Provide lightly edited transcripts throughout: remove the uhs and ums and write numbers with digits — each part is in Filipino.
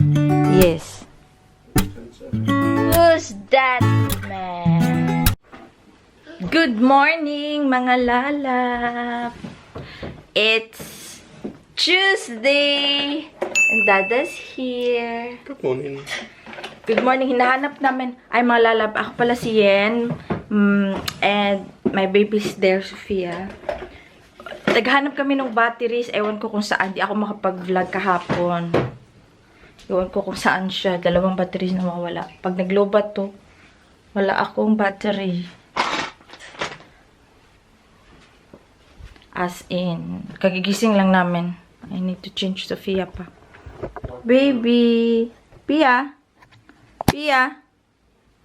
Yes. Who's that man? Good morning, mga lalap. It's Tuesday. And Dada's here. Good morning. Good morning. Hinahanap namin. Ay, mga lalap. Ako pala si Yen. And my baby's there, Sophia. Naghanap kami ng batteries. Ewan ko kung saan. Di ako makapag-vlog kahapon. Ewan ko kung saan siya. 2 batteries na mawala. Pag naglobat to, wala akong battery. As in, kagigising lang namin. I need to change Sophia pa. Baby! Pia! Pia!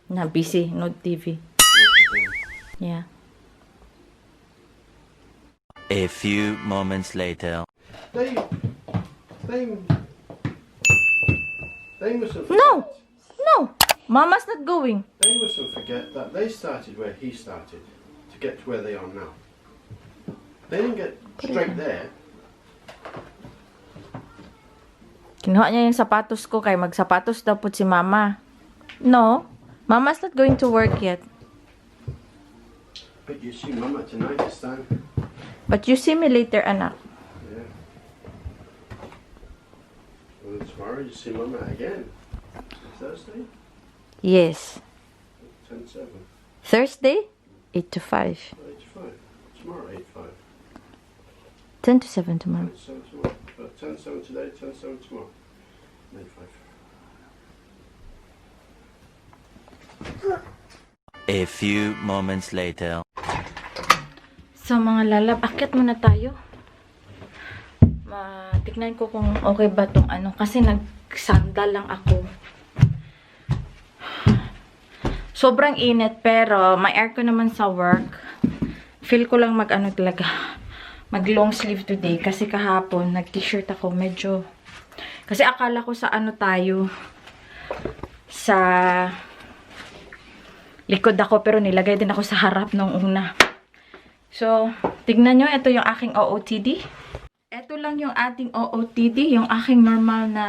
Na, busy. No TV. Yeah. A few moments later. They mustn't forget. No! No! Mama's not going. They mustn't forget that they started where he started to get to where they are now. They didn't get straight there. Kinuha niya yung sapatos ko kay magsapatos daw po si Mama. No. Mama's not going to work yet. But you see Mama tonight this time. But you see me later, anak. Yeah. Well, tomorrow you see Mama again. Thursday? Yes. 10-7. Thursday? 8 to 5. 8-5. Tomorrow 8-5. 10 to 7 tomorrow. 10-7 tomorrow. But 10-7 today, 10-7 tomorrow. 8-5. A few moments later. So, mga lalab, akit muna tayo. Tignan ko kung okay ba tong ano. Kasi nagsandal lang ako. Sobrang init, pero may aircon naman sa work. Feel ko lang mag-ano talaga. Mag-long sleeve today. Kasi kahapon, nag-t-shirt ako. Medyo... Kasi akala ko sa ano tayo. Sa... likod ako, pero nilagay din ako sa harap nung una. So, tignan nyo, ito yung aking OOTD. Ito lang yung ating OOTD, yung aking normal na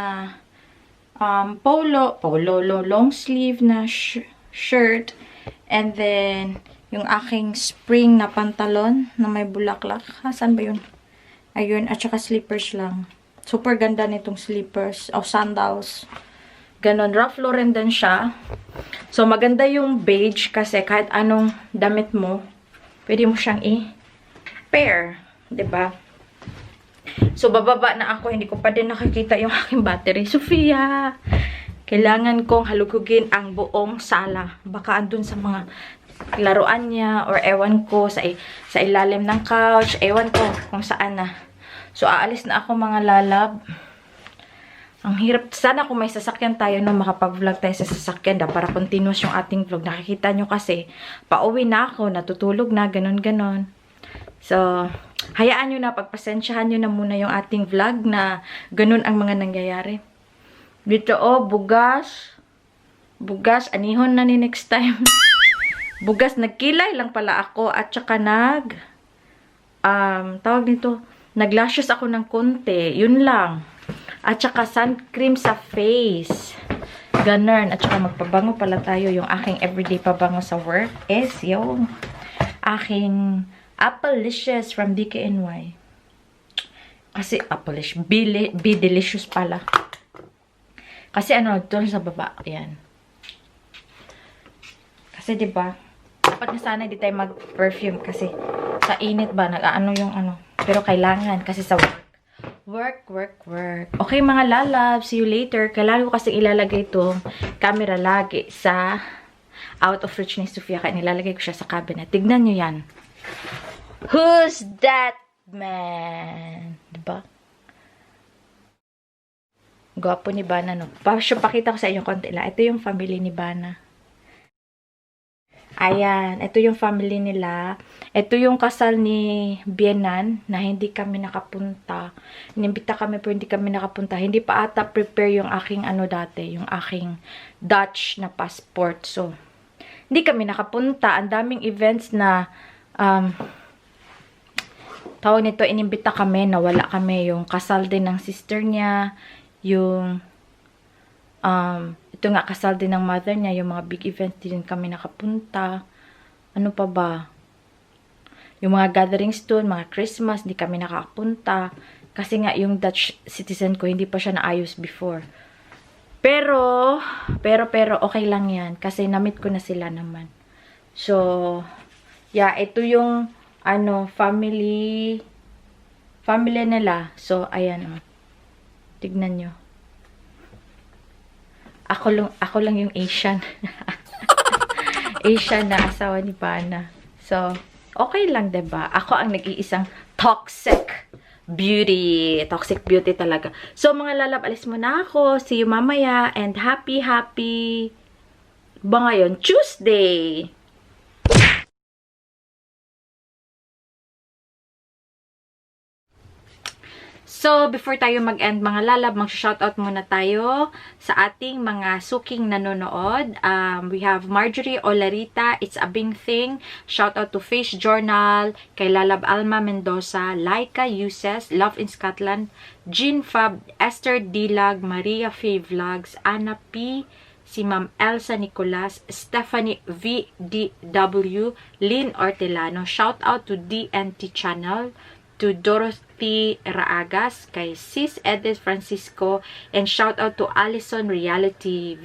polo, long sleeve na shirt. And then, yung aking spring na pantalon na may bulaklak. Saan ba yun? Ayun, at saka slippers lang. Super ganda nitong slippers o sandals. Ganon, Ralph Lauren din siya. So, maganda yung beige kasi kahit anong damit mo, pwede mo siyang i-pair. 'Di ba? So, bababa na ako. Hindi ko pa din nakikita yung aking battery. Sophia! Kailangan kong halugugin ang buong sala. Baka andun sa mga laruan niya or ewan ko sa ilalim ng couch. Ewan ko kung saan na. So, aalis na ako mga lalab. Ang hirap. Sana kung may sasakyan tayo no, makapag-vlog tayo sa sasakyan para continuous yung ating vlog. Nakikita nyo kasi, pauwi na ako, natutulog na, ganon-ganon. So, hayaan nyo na, pagpasensyahan nyo na muna yung ating vlog na ganon ang mga nangyayari. Dito, oh, bugas. Bugas, anihon na ni next time. Bugas, nagkilay lang pala ako at saka tawag nito, naglashes ako ng konti. Yun lang. At saka sun cream sa face. Ganun. At saka magpabango pala tayo. Yung aking everyday pabango sa work is yung aking Applicious from DKNY. Kasi Applicious. Be delicious pala. Kasi ano, doon sa baba. Ayan. Kasi diba, dapat na sana di tayo mag-perfume kasi sa init ba, nag-ano yung ano. Pero kailangan kasi sa work. Work. Okay mga lalab, see you later. Kailangan ko kasi ilalagay itong camera lagi sa out of reach ni Sophia. Kaya nilalagay ko siya sa cabinet. Tignan nyo yan. Who's that man? Diba? Gwapo ni Bana, no? Pakita ko sa inyo konti lang. Ito yung family ni Bana. Ayan, ito yung family nila. Ito yung kasal ni Bienan na hindi kami nakapunta. Inimbita kami pero hindi kami nakapunta. Hindi pa ata prepare yung aking ano dati, yung aking Dutch na passport. So, hindi kami nakapunta. Ang daming events na tawag nito, inimbita kami, nawala kami. Yung kasal din ng sister niya, yung Ito nga, kasal din ng mother niya. Yung mga big events din kami nakapunta. Ano pa ba? Yung mga gatherings doon, mga Christmas, di kami nakapunta. Kasi nga, yung Dutch citizen ko, hindi pa siya naayos before. Pero, okay lang yan. Kasi na-meet ko na sila naman. So, yeah, ito yung, family nila. So, ayan, tignan nyo. Ako lang yung Asian. Asian na asawa ni Pana. So, okay lang, 'di ba? Ako ang nag-iisang toxic beauty. Toxic beauty talaga. So, mga lalab, alis muna ako. See you mamaya. And happy ba ngayon? Tuesday! So, before tayo mag-end mga lalab, mag-shoutout muna tayo sa ating mga suking nanonood. We have Marjorie Olarita, It's a Bing Thing. Shoutout to Face Journal, kay Lalab Alma Mendoza, Laika Uses, Love in Scotland, Jean Fab, Esther Dilag, Maria Faye Vlogs, Anna P, si Ma'am Elsa Nicolas, Stephanie VDW, Lynn Ortelano. Shoutout to DNT Channel, to Dorothy Raagas, kay Sis Edith Francisco, and shout out to Allison Reality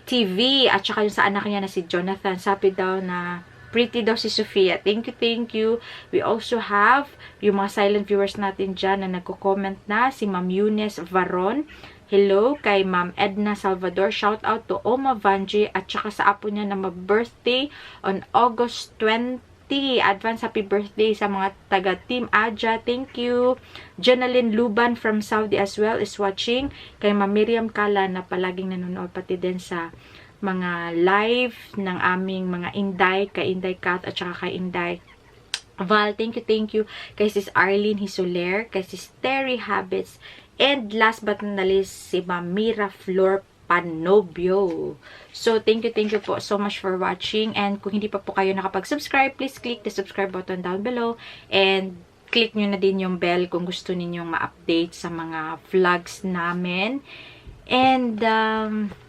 TV, at saka yung sa anak niya na si Jonathan. Sabi daw na pretty daw si Sofia. Thank you. We also have yung mga silent viewers natin dyan na nagko-comment na, si Ma'am Eunice Varon. Hello kay Ma'am Edna Salvador. Shout out to Oma Vanji, at saka sa apo niya na mag-birthday on August 20. Advance happy birthday sa mga taga Team Aja. Thank you. Janalyn Luban from Saudi as well is watching. Kay Ma'am Miriam Kala na palaging nanonood pati din sa mga live ng aming mga Inday, kay Inday Kat at saka kay Inday Val. Thank you. Kay Sis Arlene Hisoler, kay Sis Terry Habits, and last but not least, si Ma'am Mira Flor Panobio. So, thank you po so much for watching. And kung hindi pa po kayo nakapag-subscribe, please click the subscribe button down below. And click nyo na din yung bell kung gusto ninyong ma-update sa mga vlogs namin. And,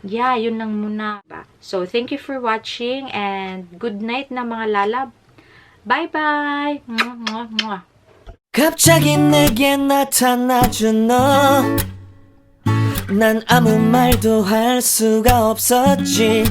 yeah, yun lang muna. So, thank you for watching. And good night na mga lalab. Bye-bye! 갑자기 내게 나타나준 너 난 아무 말도 할 수가 없었지